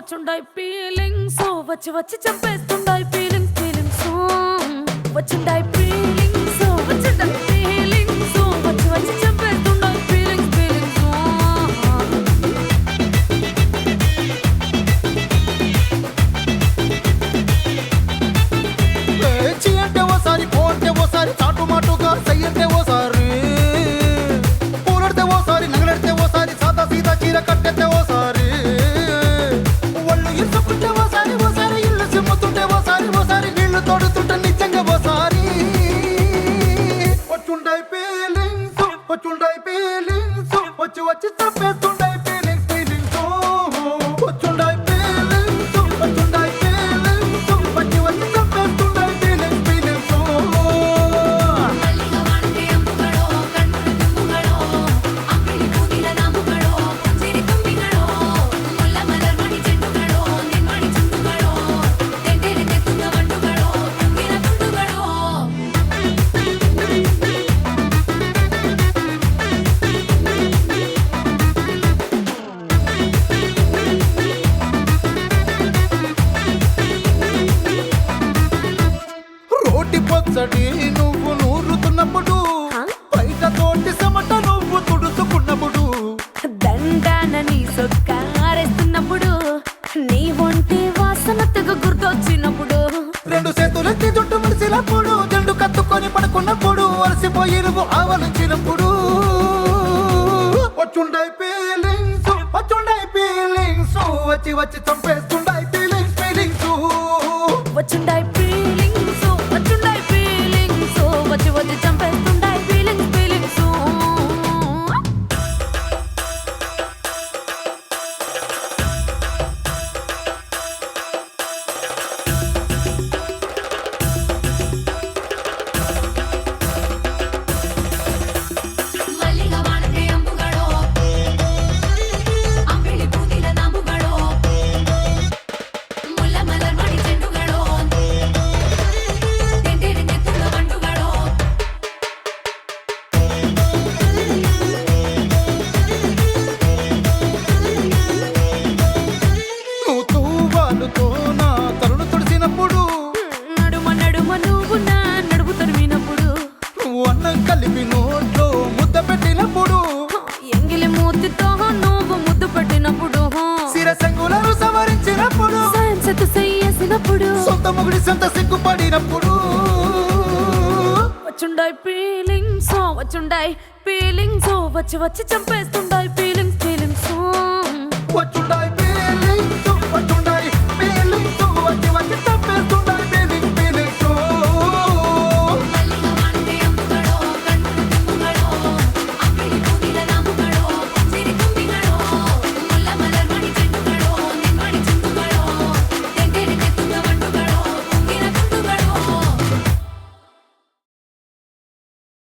వచ్చుండాయి feelings వచ్చి వచ్చి చంపేస్తుండాయి feelings feelings వచ్చుండాయి feelings వచ్చుండాయి feelings వచ్చి వచ్చి చంపేస్తుండాయి ఫీలింగ్స్ ఫీలింగ్స్ చీ అంటే ఓసారి పో అంటే ఓసారి చాటు మాటుగా సై అంటే ఓసారి పూలడితే ఓసారి నగలడితే ఓసారి సాదా సీదా చీర కట్టెత్తే ఓసారి ఒళ్ళు ఇసుకుంటే ఓసారి ఓసారి ఇల్లు సిమ్ముతుంటే ఓసారి ఓసారి నీళ్లు తోడుతుంటే నిజంగా ఓసారి వచ్చుండాయి ఫీలింగ్స్ వచ్చుండాయి ఫీలింగ్స్ వచ్చి వచ్చి తప్పేస్తుండాయి ఫీలింగ్స్ ఫీలింగ్స్ వచ్చుండాయి ఫీలింగ్స్ వచ్చుండాయి ఫీలింగ్స్ వచ్చి వచ్చి తప్పేస్తుండాయి ఫీలింగ్స్ ఫీలింగ్స్ మల్లిగా వాడితే అమ్ముగడో కన్నుల తుమ్ముగడో అంగిలి పూదిల నాముగడో పుంజిరి తుమ్మిగడో ముల్ల మలర్మణి చెట్టుగడో నిమ్మడి చుట్టుగడో తెంటేరి తెత్తుగ వంటుగడో తుంగిన తుండుగడో రోటి పచ్చడి నువ్వు నూరుతున్నప్పుడు బయట తోటి సమట నువ్వు తుడుచుకున్నప్పుడు దండాన నీ సొక్కారేస్తున్నప్పుడు నీ ఒంటి వాసన తెగ గుర్తొచ్చినప్పుడు రెండు చేతులెత్తి జుట్టు ముడిసినప్పుడు జండు కత్తుకొని పడుకున్నప్పుడు అలసిపోయి నువ్వు ఆవలించినప్పుడు వచ్చుండాయి ఫీలింగ్స్ వచ్చుండాయి ఫీలింగ్స్ వచ్చి వచ్చి చంపేస్తుండాయి ఫీలింగ్స్ ఫీలింగ్స్ వచ్చుండాయి ఫీలింగ్స్ వచ్చుండాయి ఫీలింగ్స్ వచ్చి వచ్చి చంపేస్తుండాయి ఫీలింగ్స్ ఫీలింగ్స్ మల్లిగా వాడితే అమ్ముగడో అంగిలి పూదిల నాముగడో ముల్ల మలర్మణి చెట్టుగడో తెంటేరి తెత్తుగ వంటుగడో నువ్వు తూవాలుతో నా తరుణు తుడిసినప్పుడు నడుమ నడుమ నువ్వు నా నడుపు తరిమినప్పుడు నువ్వు అన్నం కలిపి నోట్లో ముద్ద పెట్టినప్పుడు ఎంగిలి మూతితో నువ్వు ముద్దు పెట్టినప్పుడు సిరసంగులను సవరించినప్పుడు సైన్స్ చెయ్యేసినప్పుడు సొంత మొగుడి సొంత సిగ్గుపడినప్పుడు వచ్చుండాయి ఫీలింగ్స్ వచ్చుండాయి ఫీలింగ్స్ వచ్చి వచ్చి చంపేస్తుండాయి ఫీలింగ్స్